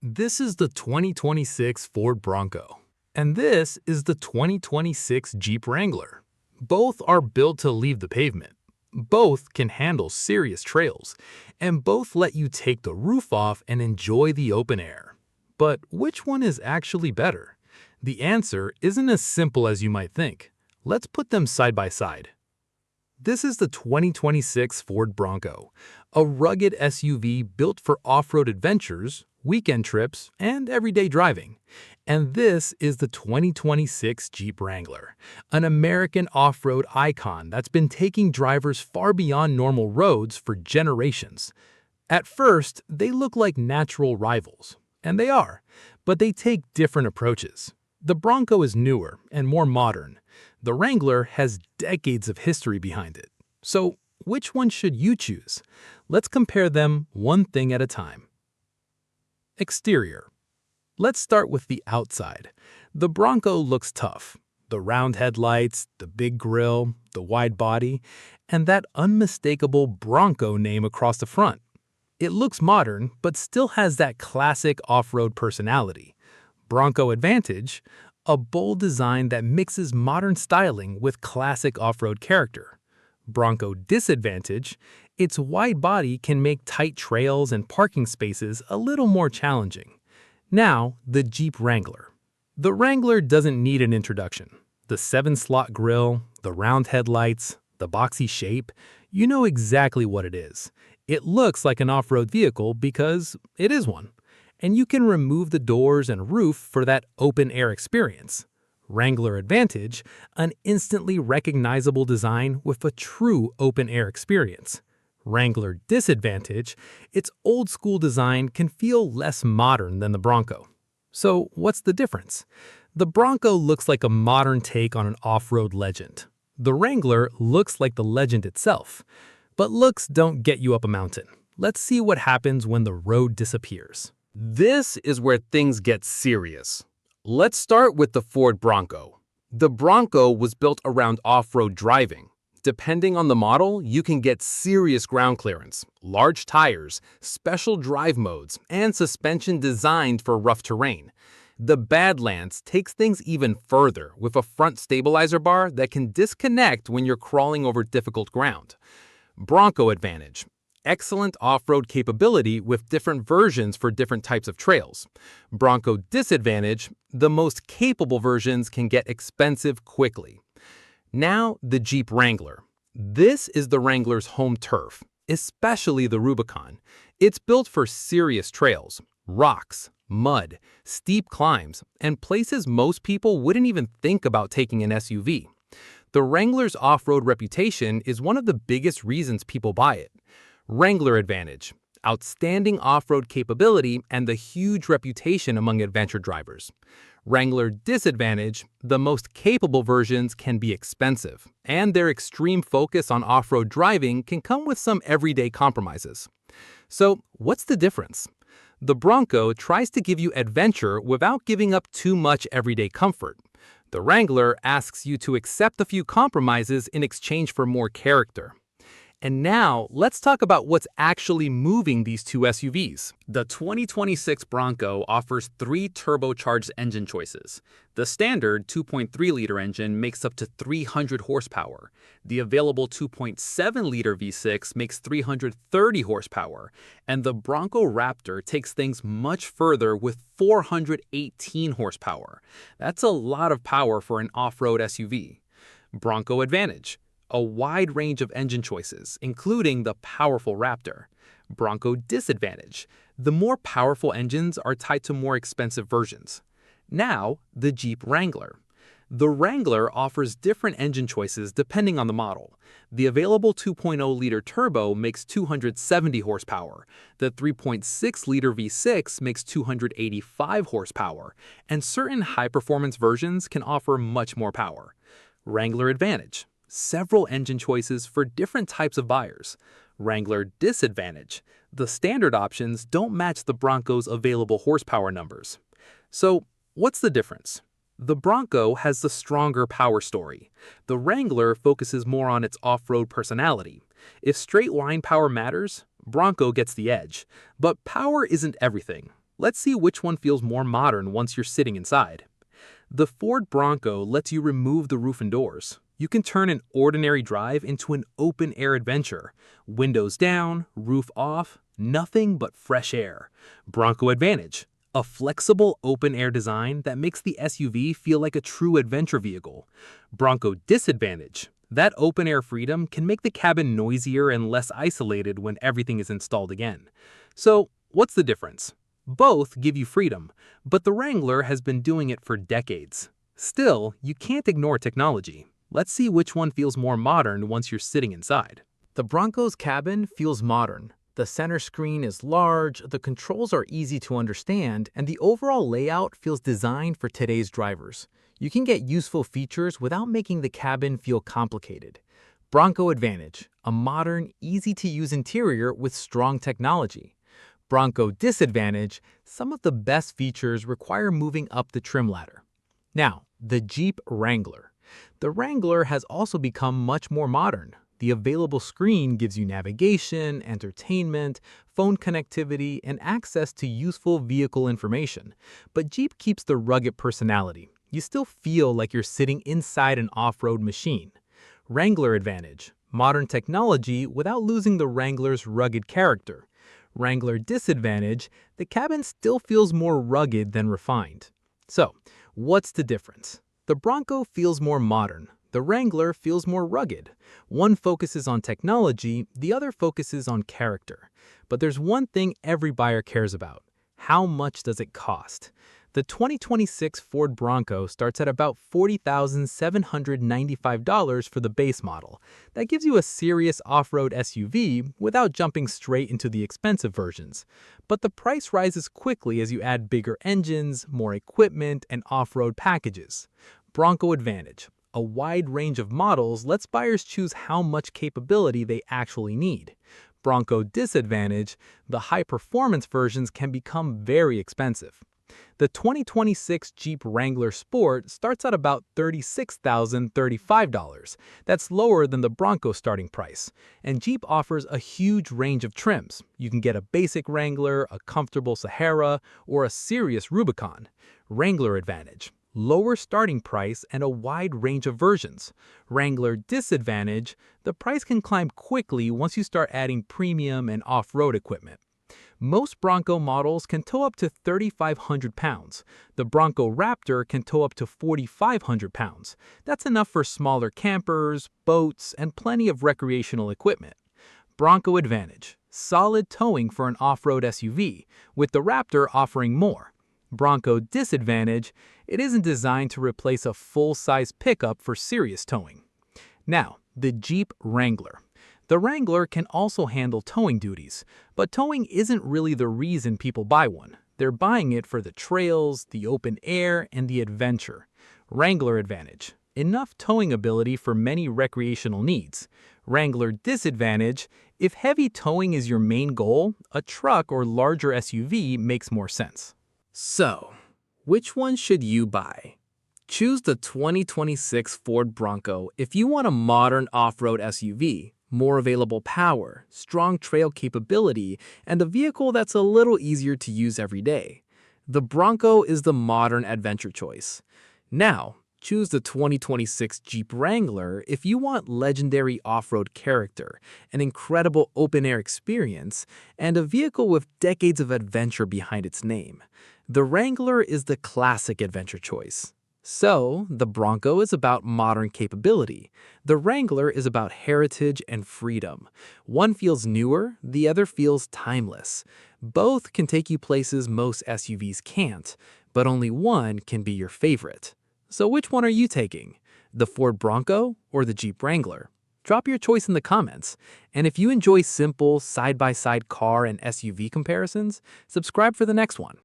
This is the 2026 Ford Bronco, and this is the 2026 Jeep Wrangler. Both are built to leave the pavement. Both can handle serious trails, and both let you take the roof off and enjoy the open air. But which one is actually better? The answer isn't as simple as you might think. Let's put them side by side. This is the 2026 Ford Bronco, a rugged SUV built for off-road adventures, weekend trips, and everyday driving. And this is the 2026 Jeep Wrangler, an American off-road icon that's been taking drivers far beyond normal roads for generations. At first, they look like natural rivals, and they are, but they take different approaches. The Bronco is newer and more modern. The Wrangler has decades of history behind it. So, which one should you choose? Let's compare them one thing at a time. Exterior. Let's start with the outside. The Bronco looks tough. The round headlights, the big grille, the wide body, and that unmistakable Bronco name across the front. It looks modern, but still has that classic off-road personality. Bronco Advantage, a bold design that mixes modern styling with classic off-road character. Bronco Disadvantage, its wide body can make tight trails and parking spaces a little more challenging. Now, the Jeep Wrangler. The Wrangler doesn't need an introduction. The 7-slot grille, the round headlights, the boxy shape, you know exactly what it is. It looks like an off-road vehicle because it is one. And you can remove the doors and roof for that open-air experience. Wrangler Advantage, an instantly recognizable design with a true open-air experience. Wrangler Disadvantage, its old-school design can feel less modern than the Bronco. So what's the difference? The Bronco looks like a modern take on an off-road legend. The Wrangler looks like the legend itself. But looks don't get you up a mountain. Let's see what happens when the road disappears. This is where things get serious. Let's start with the Ford Bronco. The Bronco was built around off-road driving. Depending on the model, you can get serious ground clearance, large tires, special drive modes, and suspension designed for rough terrain. The Badlands takes things even further with a front stabilizer bar that can disconnect when you're crawling over difficult ground. Bronco Advantage. Excellent off-road capability with different versions for different types of trails. Bronco Disadvantage, the most capable versions can get expensive quickly. Now, the Jeep Wrangler. This is the Wrangler's home turf, especially the Rubicon. It's built for serious trails, rocks, mud, steep climbs, and places most people wouldn't even think about taking an SUV. The Wrangler's off-road reputation is one of the biggest reasons people buy it. Wrangler Advantage, outstanding off-road capability and the huge reputation among adventure drivers. Wrangler Disadvantage, the most capable versions can be expensive, and their extreme focus on off-road driving can come with some everyday compromises. So, what's the difference? The Bronco tries to give you adventure without giving up too much everyday comfort. The Wrangler asks you to accept a few compromises in exchange for more character. And now, let's talk about what's actually moving these two SUVs. The 2026 Bronco offers 3 turbocharged engine choices. The standard 2.3-liter engine makes up to 300 horsepower. The available 2.7-liter V6 makes 330 horsepower. And the Bronco Raptor takes things much further with 418 horsepower. That's a lot of power for an off-road SUV. Bronco Advantage. A wide range of engine choices, including the powerful Raptor. Bronco Disadvantage. The more powerful engines are tied to more expensive versions. Now, the Jeep Wrangler. The Wrangler offers different engine choices depending on the model. The available 2.0-liter turbo makes 270 horsepower. The 3.6-liter V6 makes 285 horsepower. And certain high-performance versions can offer much more power. Wrangler Advantage. Several engine choices for different types of buyers. Wrangler Disadvantage. The standard options don't match the Bronco's available horsepower numbers. So, what's the difference? The Bronco has the stronger power story. The Wrangler focuses more on its off-road personality. If straight line power matters, Bronco gets the edge. But power isn't everything. Let's see which one feels more modern once you're sitting inside. The Ford Bronco lets you remove the roof and doors. You can turn an ordinary drive into an open-air adventure. Windows down, roof off, nothing but fresh air. Bronco Advantage, a flexible open-air design that makes the SUV feel like a true adventure vehicle. Bronco Disadvantage, that open-air freedom can make the cabin noisier and less isolated when everything is installed again. So, what's the difference? Both give you freedom, but the Wrangler has been doing it for decades. Still, you can't ignore technology. Let's see which one feels more modern once you're sitting inside. The Bronco's cabin feels modern. The center screen is large, the controls are easy to understand, and the overall layout feels designed for today's drivers. You can get useful features without making the cabin feel complicated. Bronco Advantage, a modern, easy-to-use interior with strong technology. Bronco Disadvantage, some of the best features require moving up the trim ladder. Now, the Jeep Wrangler. The Wrangler has also become much more modern. The available screen gives you navigation, entertainment, phone connectivity, and access to useful vehicle information. But Jeep keeps the rugged personality. You still feel like you're sitting inside an off-road machine. Wrangler Advantage, modern technology without losing the Wrangler's rugged character. Wrangler Disadvantage, the cabin still feels more rugged than refined. So, what's the difference? The Bronco feels more modern. The Wrangler feels more rugged. One focuses on technology, the other focuses on character. But there's one thing every buyer cares about. How much does it cost? The 2026 Ford Bronco starts at about $40,795 for the base model. That gives you a serious off-road SUV without jumping straight into the expensive versions. But the price rises quickly as you add bigger engines, more equipment, and off-road packages. Bronco Advantage, a wide range of models lets buyers choose how much capability they actually need. Bronco Disadvantage, the high-performance versions can become very expensive. The 2026 Jeep Wrangler Sport starts at about $36,035. That's lower than the Bronco starting price. And Jeep offers a huge range of trims. You can get a basic Wrangler, a comfortable Sahara, or a serious Rubicon. Wrangler Advantage, lower starting price and a wide range of versions. Wrangler Disadvantage, the price can climb quickly once you start adding premium and off-road equipment. Most Bronco models can tow up to 3,500 pounds. The Bronco Raptor can tow up to 4,500 pounds. That's enough for smaller campers, boats, and plenty of recreational equipment. Bronco Advantage, solid towing for an off-road SUV, with the Raptor offering more. Bronco Disadvantage, it isn't designed to replace a full-size pickup for serious towing. Now, the Jeep Wrangler. The Wrangler can also handle towing duties, but towing isn't really the reason people buy one. They're buying it for the trails, the open air, and the adventure. Wrangler Advantage, enough towing ability for many recreational needs. Wrangler Disadvantage, if heavy towing is your main goal, a truck or larger SUV makes more sense. So, which one should you buy? Choose the 2026 Ford Bronco if you want a modern off-road SUV, more available power, strong trail capability, and a vehicle that's a little easier to use every day. The Bronco is the modern adventure choice. Now, choose the 2026 Jeep Wrangler if you want legendary off-road character, an incredible open-air experience, and a vehicle with decades of adventure behind its name. The Wrangler is the classic adventure choice. So, the Bronco is about modern capability. The Wrangler is about heritage and freedom. One feels newer, the other feels timeless. Both can take you places most SUVs can't, but only one can be your favorite. So which one are you taking? The Ford Bronco or the Jeep Wrangler? Drop your choice in the comments. And if you enjoy simple, side-by-side car and SUV comparisons, subscribe for the next one.